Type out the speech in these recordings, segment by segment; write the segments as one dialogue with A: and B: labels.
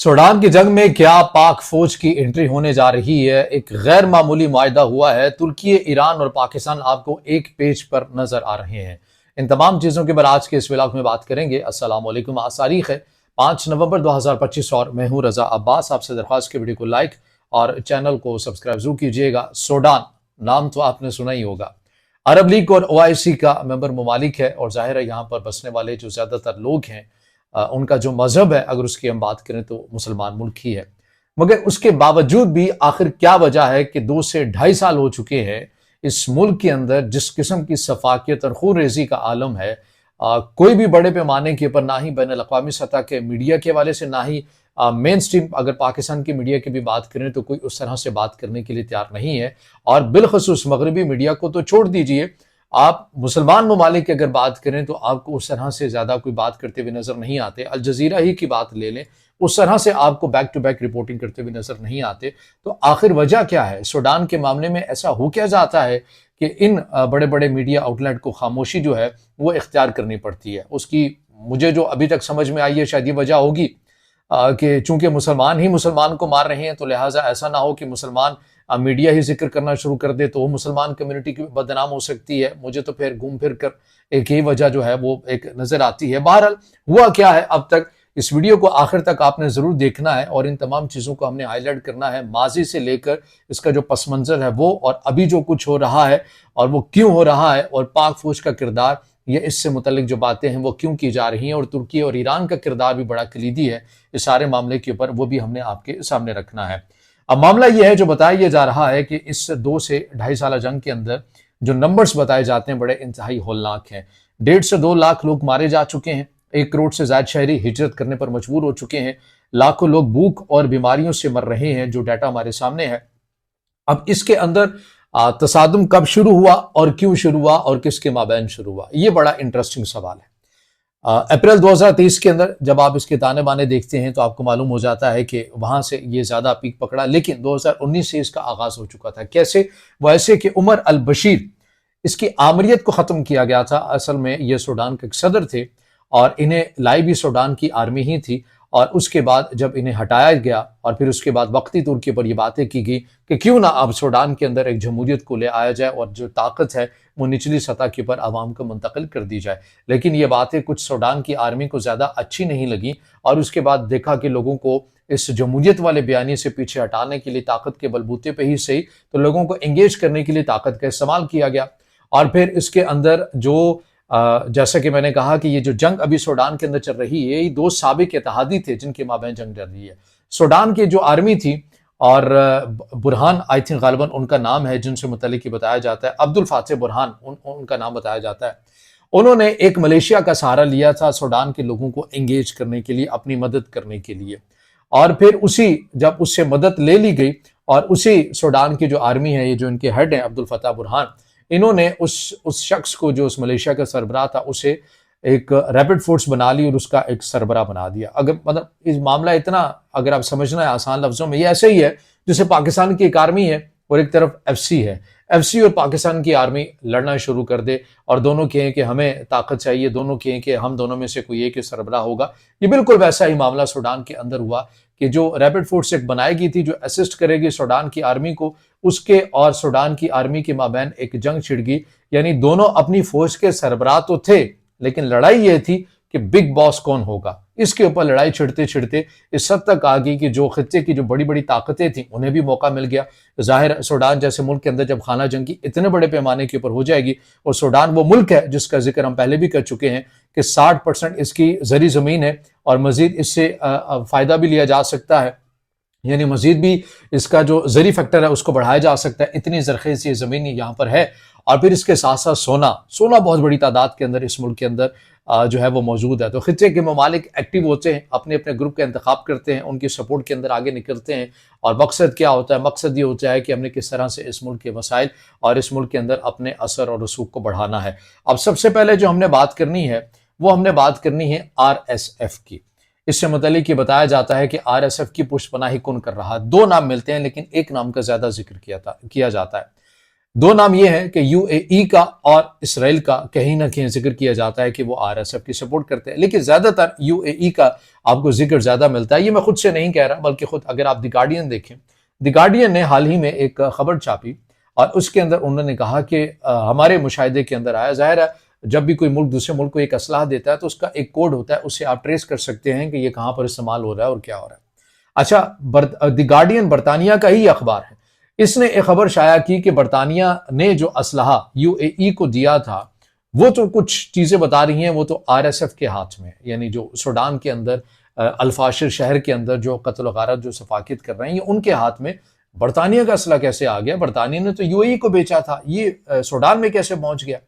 A: Sudan की जंग में क्या पाक फौज की एंट्री होने जा रही है। एक गैर मामूली मुआहदा हुआ है। तुर्की, ईरान और पाकिस्तान आपको एक पेज पर नजर आ रहे हैं। इन तमाम चीजों के बारे आज के इस व्लॉग में बात करेंगे। अस्सलाम वालेकुम। आज तारीख है 5 नवंबर 2025 और मैं हूं रजा अब्बास। आपसे दरख्वास्त की वीडियो को लाइक और चैनल को सब्सक्राइब जरूर कीजिएगा। सूडान नाम तो आपने सुना ही होगा। अरब लीग और OIC का मेंबर ममालिक है और जाहिर है यहाँ पर बसने वाले जो ज्यादातर लोग हैं उनका जो मजहब है, अगर उसकी हम बात करें तो मुसलमान मुल्क ही है। मगर उसके बावजूद भी आखिर क्या वजह है कि 2 से ढाई साल हो चुके हैं इस मुल्क के अंदर जिस किस्म की सफाकियत और खून रेजी का आलम है, कोई भी बड़े पैमाने के ऊपर, ना ही बैन अवी सतह के मीडिया के हवाले से, ना ही मेन स्ट्रीम अगर पाकिस्तान की मीडिया की भी बात करें तो कोई उस तरह से बात करने के लिए तैयार नहीं है। और बिलखसूस मगरबी मीडिया को तो छोड़ दीजिए, आप मुसलमान ममालिक की अगर बात करें तो आपको उस तरह से ज्यादा कोई बात करते हुए नजर नहीं आते। अल जजीरा ही की बात ले लें, उस तरह से आपको बैक टू बैक रिपोर्टिंग करते हुए नजर नहीं आते। तो आखिर वजह क्या है? सूडान के मामले में ऐसा हो क्या जाता है कि इन बड़े बड़े मीडिया आउटलेट को खामोशी जो है वो इख्तियार करनी पड़ती है? उसकी मुझे जो अभी तक समझ में आई है, शायद ये वजह होगी कि चूंकि मुसलमान ही मुसलमान को मार रहे हैं, तो लिहाजा ऐसा ना हो कि मुसलमान मीडिया ही जिक्र करना शुरू कर दे तो वो मुसलमान कम्युनिटी की बदनाम हो सकती है। मुझे तो फिर घूम फिर कर एक ही वजह जो है वो एक नजर आती है। बहरहाल हुआ क्या है अब तक, इस वीडियो को आखिर तक आपने जरूर देखना है और इन तमाम चीजों को हमने हाईलाइट करना है, माजी से लेकर इसका जो पस मंजर है वो, और अभी जो कुछ हो रहा है और वो क्यों हो रहा है, और पाक फौज का किरदार, ये इससे मुतल्लिक जो बातें हैं वो क्यों की जा रही हैं, और तुर्की और ईरान का किरदार भी बड़ा कलीदी है इस सारे मामले के ऊपर, वो भी हमने आपके सामने रखना है। अब मामला यह है, जो बताया जा रहा है कि इस 2 से ढाई साल जंग के अंदर जो नंबर्स बताए जाते हैं बड़े इंतहाई होलनाक हैं। 1.5 से 2 लाख लोग मारे जा चुके हैं। 1 करोड़ से ज्यादा शहरी हिजरत करने पर मजबूर हो चुके हैं। लाखों लोग भूख और बीमारियों से मर रहे हैं, जो डाटा हमारे सामने है। अब इसके अंदर तसादुम कब शुरू हुआ और क्यों शुरू हुआ और किसके माबैन शुरू हुआ, ये बड़ा इंटरेस्टिंग सवाल है। अप्रैल 2023 के अंदर जब आप इसके ताने बाने देखते हैं तो आपको मालूम हो जाता है कि वहां से ये ज्यादा पीक पकड़ा, लेकिन 2019 से इसका आगाज हो चुका था। कैसे? वो ऐसे कि उमर अल बशीर, इसकी आमरीत को खत्म किया गया था। असल में ये सूडान के सदर थे और इन्हें लाई भी सूडान की आर्मी ही थी, और उसके बाद जब इन्हें हटाया गया और फिर उसके बाद वक्ती तौर के ऊपर ये बातें की गई कि क्यों ना अब सूडान के अंदर एक जमहूरियत को ले आया जाए और जो ताकत है वो निचली सतह के ऊपर आवाम को मुंतकिल कर दी जाए। लेकिन ये बातें कुछ सूडान की आर्मी को ज्यादा अच्छी नहीं लगी और उसके बाद देखा कि लोगों को इस जमहूरियत वाले बयानी से पीछे हटाने के लिए ताकत के बलबूते पे ही सही, तो लोगों को एंगेज करने के लिए ताकत का इस्तेमाल किया गया। और फिर इसके अंदर जो जैसा कि मैंने कहा कि ये जो जंग अभी सूडान के अंदर चल रही है, ये 2 साबिक इत्तेहादी थे जिनके माबैन जंग चल रही है। सूडान की जो आर्मी थी, और बुरहान आई थिंक गालिबन उनका नाम है, जिनसे मुतल्लिक बताया जाता है, अब्दुल फातह बुरहान उनका नाम बताया जाता है। उन्होंने एक मलेशिया का सहारा लिया था सूडान के लोगों को एंगेज करने के लिए, अपनी मदद करने के लिए। और फिर उसी जब उससे मदद ले ली गई और उसी सूडान की जो आर्मी है, ये जो इनके हेड है अब्दुल फतह बुरहान, इन्होंने उस शख्स को जो उस मलेशिया का सरबराह था उसे एक रैपिड फोर्स बना ली और उसका एक सरबराह बना दिया। अगर मतलब इस मामला इतना अगर आप समझना है आसान लफ्जों में, ये ऐसे ही है जैसे पाकिस्तान की एक आर्मी है और एक तरफ FC है। FC और पाकिस्तान की आर्मी लड़ना शुरू कर दे और दोनों कहें कि हमें ताकत चाहिए, दोनों कहें कि हम दोनों में से कोई एक सरबराह होगा। ये बिल्कुल वैसा ही मामला सूडान के अंदर हुआ कि जो रैपिड फोर्स एक बनाई गई थी जो असिस्ट करेगी सूडान की आर्मी को, उसके और सूडान की आर्मी के माबैन एक जंग छिड़ गई। यानी दोनों अपनी फौज के सरबराह तो थे, लेकिन लड़ाई यह थी कि बिग बॉस कौन होगा। इसके ऊपर लड़ाई छिड़ते छिड़ते इस हद तक आ गई कि जो खित्ते की जो बड़ी बड़ी ताकतें थी उन्हें भी मौका मिल गया। जाहिर सूडान जैसे मुल्क के अंदर जब खाना जंगी इतने बड़े पैमाने के ऊपर हो जाएगी, और सूडान वो मुल्क है जिसका जिक्र हम पहले भी कर चुके हैं कि 60% इसकी जरी जमीन है और मजीद इससे फायदा भी लिया जा सकता है, यानी मजीद भी इसका जो जरी फैक्टर है उसको बढ़ाया जा सकता है। इतनी जरखेज ये जमीन यहाँ पर है। और फिर इसके साथ साथ सोना बहुत बड़ी तादाद के अंदर इस मुल्क के अंदर जो है वो मौजूद है। तो खित्ते के ममालिक एक्टिव होते हैं, अपने अपने ग्रुप का इंतखाब करते हैं, उनकी सपोर्ट के अंदर आगे निकलते हैं। और मकसद क्या होता है? मकसद ये होता है कि हमने किस तरह से इस मुल्क के वसाइल और इस मुल्क के अंदर अपने असर और रसूख को बढ़ाना है। अब सबसे पहले जो हमने बात करनी है वो हमने बात करनी है RSF की। इससे मुतल्लिक ये बताया जाता है कि RSF की पुष्टपनाही कौन कर रहा है। 2 नाम मिलते हैं लेकिन एक नाम का ज्यादा जिक्र किया जाता है। दो नाम ये हैं कि यूएई का और इसराइल का कहीं ना कहीं जिक्र किया जाता है कि वो आरएसएफ की सपोर्ट करते हैं, लेकिन ज्यादातर यूएई का आपको जिक्र ज्यादा मिलता है। ये मैं खुद से नहीं कह रहा, बल्कि खुद अगर आप द गार्डियन देखें, द गार्डियन ने हाल ही में एक खबर छापी और उसके अंदर उन्होंने कहा कि हमारे मुशाहिदे के अंदर आया, जाहिर है जब भी कोई मुल्क दूसरे मुल्क को एक असलाह देता है तो उसका एक कोड होता है, उससे आप ट्रेस कर सकते हैं कि ये कहां पर इस्तेमाल हो रहा है और क्या हो रहा है। अच्छा, द गार्डियन बरतानिया का ही अखबार है, इसने एक खबर शाया की कि बरतानिया ने जो असलहा यूएई को दिया था, वो तो कुछ चीजें बता रही हैं वो तो आरएसएफ के हाथ में, यानी जो सूडान के अंदर अल्फाशिर शहर के अंदर जो कत्ल गारत जो सफाकित कर रहे हैं ये उनके हाथ में। बरतानिया का असला कैसे आ गया? बरतानिया ने तो यूएई को बेचा था, ये सूडान में कैसे पहुंच गया?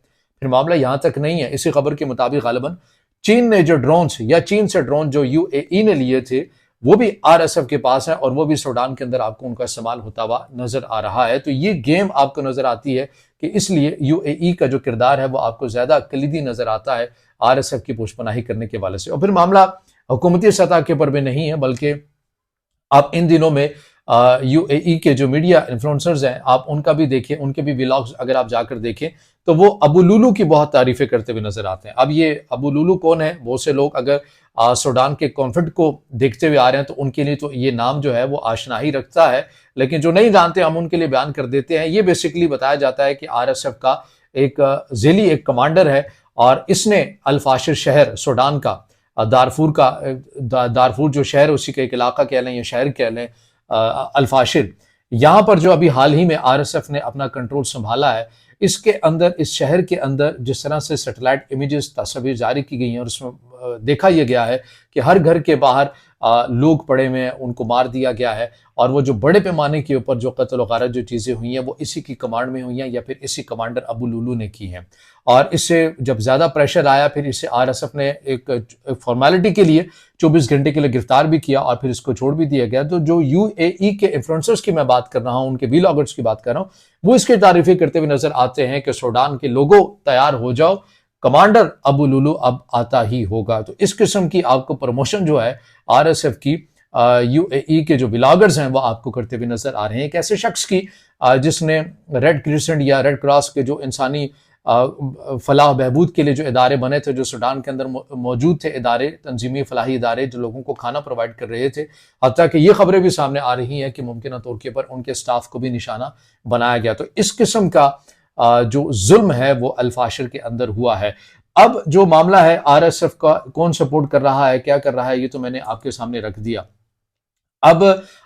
A: फिर मामला यहां तक नहीं है। इसी खबर के मुताबिक गालिबन चीन ने जो ड्रोन्स या चीन से ड्रोन जो यूएई ने लिए थे वो भी आरएसएफ के पास है और वो भी सूडान के अंदर आपको उनका इस्तेमाल होता हुआ नजर आ रहा है। तो ये गेम आपको नजर आती है कि इसलिए यूएई का जो किरदार है वो आपको ज्यादा कलीदी नजर आता है आरएसएफ की पोशपनाही करने के वाले से। और फिर मामला हुकूमती सतह के ऊपर भी नहीं है, बल्कि आप इन दिनों में यूएई के जो मीडिया इन्फ्लुएंसर्स हैं आप उनका भी देखें, उनके भी व्लॉग्स अगर आप जाकर देखें तो वो अबू लुलू की बहुत तारीफें करते हुए नजर आते हैं। अब ये अबू लुलू कौन है? बहुत से लोग अगर सूडान के कॉन्फ्लिक्ट को देखते हुए आ रहे हैं तो उनके लिए तो ये नाम जो है वो आशना ही रखता है, लेकिन जो नहीं जानते हम उनके लिए बयान कर देते हैं। ये बेसिकली बताया जाता है कि आरएसएफ का एक जेली एक कमांडर है और इसने अल्फाशिर शहर सूडान का दारफूर का दारफूर जो शहर उसी का एक इलाका कह लें या शहर कह लें अल्फाशिर, यहां पर जो अभी हाल ही में आरएसएफ ने अपना कंट्रोल संभाला है, इसके अंदर इस शहर के अंदर जिस तरह से सैटेलाइट इमेजेस तस्वीर जारी की गई हैं और उसमें देखा यह गया है कि हर घर के बाहर लोग पड़े हुए हैं, उनको मार दिया गया है और वो जो बड़े पैमाने के ऊपर जो कत्ल वगारत जो चीजें हुई हैं वो इसी की कमांड में हुई हैं या फिर इसी कमांडर अबू लुलू ने की हैं। और इससे जब ज्यादा प्रेशर आया फिर इसे आरएसएफ ने एक फॉर्मेलिटी के लिए 24 घंटे के लिए गिरफ्तार भी किया और फिर इसको छोड़ भी दिया गया। तो जो यूएई के इन्फ्लुएंसर्स की मैं बात कर रहा हूं, उनके व्लॉगर्स की बात कर रहा हूं, वो इसकी तारीफें करते हुए नजर आते हैं कि सूडान के लोगों तैयार हो जाओ, कमांडर अबू लुलू अब आता ही होगा। तो इस किस्म की आपको प्रमोशन जो है आरएसएफ की यूएई के जो व्लॉगर्स हैं वो आपको करते हुए नजर आ रहे हैं। एक ऐसे शख्स की जिसने रेड क्रिसेंट या रेड क्रॉस के जो इंसानी फलाह बहबूद के लिए जो इदारे बने थे, जो सूडान के अंदर मौजूद थे इदारे, तंजीमी फलाही इदारे जो लोगों को खाना प्रोवाइड कर रहे थे, हत्ता कि ये खबरें भी सामने आ रही हैं कि मुमकिन तौर के पर उनके स्टाफ को भी निशाना बनाया गया। तो इस किस्म का जो जुल्म है वो अल्फाशिर के अंदर हुआ है। अब जो मामला है आरएसएफ का कौन सपोर्ट कर रहा है, क्या कर रहा है, ये तो मैंने आपके सामने रख दिया। अब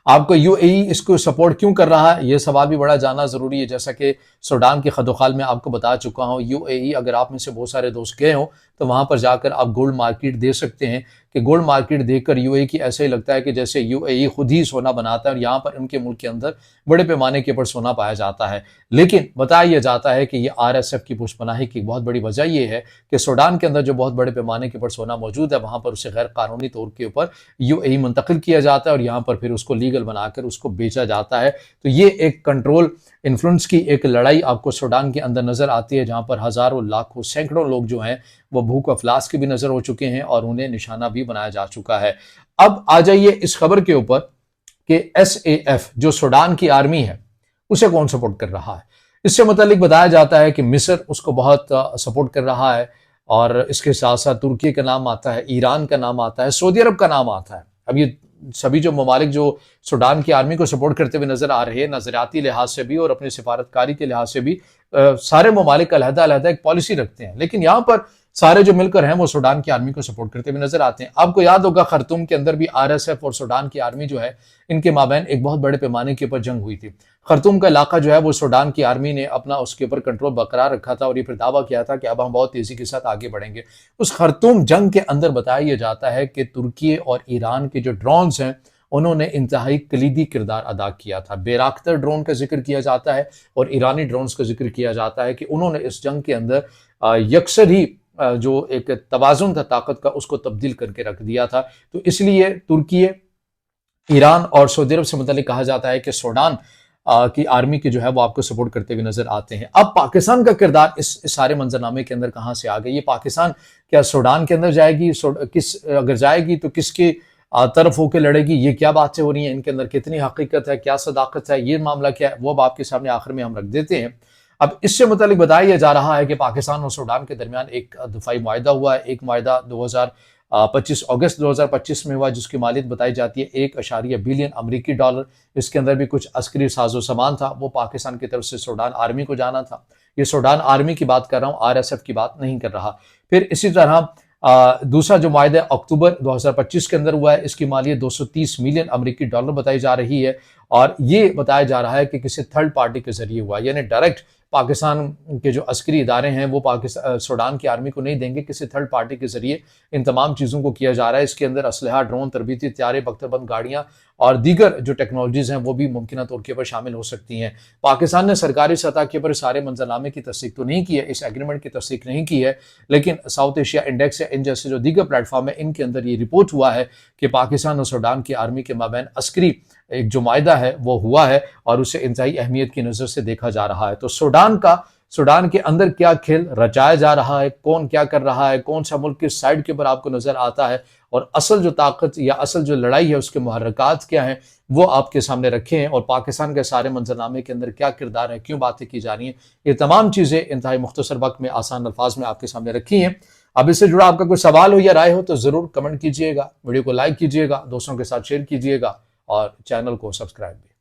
A: आपको यूएई इसको सपोर्ट क्यों कर रहा है, यह सवाल भी बड़ा जानना जरूरी है। जैसा कि सूडान के खदोखाल में आपको बता चुका हूं, यूएई अगर आप में से बहुत सारे दोस्त गए हो तो वहां पर जाकर आप गोल्ड मार्केट देख सकते हैं कि गोल्ड मार्केट देखकर यूएई की ऐसे ही लगता है कि जैसे यूएई खुद ही सोना बनाता है और यहाँ पर उनके मुल्क के अंदर बड़े पैमाने के ऊपर सोना पाया जाता है। लेकिन बताया यह जाता है कि यह आरएसएफ की पुष्पनाही की बहुत बड़ी वजह यह है कि सूडान के अंदर जो बहुत बड़े पैमाने के ऊपर सोना मौजूद है वहां पर उसे गैर कानूनी तौर के ऊपर यूएई मुंतकिल किया जाता है और यहाँ पर फिर उसको लीगल बनाकर उसको बेचा जाता है। तो ये एक कंट्रोल इन्फ्लुएंस की एक लड़ाई आपको सूडान के अंदर नजर आती है, जहां पर हजारों लाखों सैकड़ों लोग जो हैं वो भूख अफलास के भी नजर हो चुके हैं और उन्हें निशाना भी बनाया जा चुका है। अब आ जाइए इस खबर के ऊपर कि एसएएफ जो सूडान की आर्मी है उसे कौन सपोर्ट कर रहा है। इससे मुतालिक बताया जाता है कि मिस्र उसको बहुत सपोर्ट कर रहा है और इसके साथ साथ तुर्की का नाम आता है, ईरान का नाम आता है, सऊदी अरब का नाम आता है। अब ये सभी जो ममालिक जो सूडान की आर्मी को सपोर्ट करते हुए नजर आ रहे हैं, नजरियाती लिहाज से भी और अपनी सिफारतकारी के लिहाज से भी सारे ममालिक अलहदा अलहदा एक पॉलिसी रखते हैं, लेकिन यहाँ पर सारे जो मिलकर हैं वो सूडान की आर्मी को सपोर्ट करते हुए नजर आते हैं। आपको याद होगा खर्तूम के अंदर भी आरएसएफ और सूडान की आर्मी जो है इनके माबैन एक बहुत बड़े पैमाने के ऊपर जंग हुई थी। खर्तूम का इलाका जो है वो सूडान की आर्मी ने अपना उसके ऊपर कंट्रोल बरकरार रखा था और ये फिर दावा किया था कि अब हम बहुत तेजी के साथ आगे बढ़ेंगे। उस खर्तूम जंग के अंदर बताया यह जाता है कि तुर्की और ईरान के जो ड्रोन्स हैं उन्होंने इंतहाई कलीदी किरदार अदा किया था। बेराख्तर ड्रोन का जिक्र किया जाता है और ईरानी ड्रोन्स का जिक्र किया जाता है कि उन्होंने इस जंग के अंदर यकसर ही जो एक तवाजुन था ताकत का उसको तब्दील करके रख दिया था। तो इसलिए तुर्की, ईरान और सऊदी अरब से मुतालिक कहा जाता है कि सूडान की आर्मी की जो है वो आपको सपोर्ट करते हुए नजर आते हैं। अब पाकिस्तान का किरदार इस सारे मंजरनामे के अंदर कहां से आ गई? ये पाकिस्तान क्या सूडान के अंदर जाएगी? अगर जाएगी तो किसकी तरफ होकर लड़ेगी? ये क्या बातें हो रही हैं, इनके अंदर कितनी हकीकत है, क्या सदाकत है, ये मामला क्या है, वो अब आपके सामने आखिर में हम रख देते हैं। अब इससे मुतालिक बताया जा रहा है कि पाकिस्तान और सूडान के दरमियान एक दफाई मुआहदा हुआ है। एक मुआहदा 2025 अगस्त 2025 में हुआ, जिसकी मालियत बताई जाती है 1 बिलियन अमरीकी डॉलर। इसके अंदर भी कुछ अस्करी साजो सामान था, वो पाकिस्तान की तरफ से सूडान आर्मी को जाना था। ये सूडान आर्मी की बात कर रहा हूं, RSF की बात नहीं कर रहा। फिर इसी तरह दूसरा जो मुआहदा अक्टूबर 2025 के अंदर हुआ है, इसकी मालियत 230 मिलियन अमरीकी डॉलर बताई जा रही है। और ये बताया जा रहा है कि किसी थर्ड पार्टी के जरिए हुआ, यानी डायरेक्ट पाकिस्तान के जो अस्करी इदारे हैं वो पाकिस्तान सूडान की आर्मी को नहीं देंगे, किसी थर्ड पार्टी के जरिए इन तमाम चीज़ों को किया जा रहा है। इसके अंदर असलहा, ड्रोन, तरबीती हथियार, बख्तरबंद गाड़ियां और दीगर जो टेक्नोलॉजीज हैं वो भी मुमकिन तौर के ऊपर शामिल हो सकती हैं। पाकिस्तान ने सरकारी सतह के ऊपर सारे मंजरनामे की तस्दीक तो नहीं की है, इस एग्रीमेंट की तस्दीक नहीं की है, लेकिन साउथ एशिया इंडेक्स या इन जैसे जो दीगर प्लेटफॉर्म है इनके अंदर ये रिपोर्ट हुआ है कि पाकिस्तान और सूडान की आर्मी के माबैन अस्करी एक जो मुआहदा है वो हुआ है और उसे इंतहाई अहमियत की नज़र से देखा जा रहा है। तो सूडान के अंदर क्या खेल रचाया जा रहा है, कौन क्या कर रहा है, कौन सा मुल्क किस साइड के ऊपर आपको नजर आता है और असल जो ताकत या असल जो लड़ाई है उसके मुहर्रकात क्या हैं वो आपके सामने रखे हैं और पाकिस्तान के सारे मंजरनामे के अंदर क्या किरदार है, क्यों बातें की जा रही हैं, ये तमाम चीज़ें इंतहाई मुख्तसर वक्त में आसान अल्फाज में आपके सामने रखी हैं। अब इससे जुड़ा आपका कोई सवाल हो या राय हो तो ज़रूर कमेंट कीजिएगा, वीडियो को लाइक कीजिएगा, दोस्तों के साथ शेयर कीजिएगा और चैनल को सब्सक्राइब भी।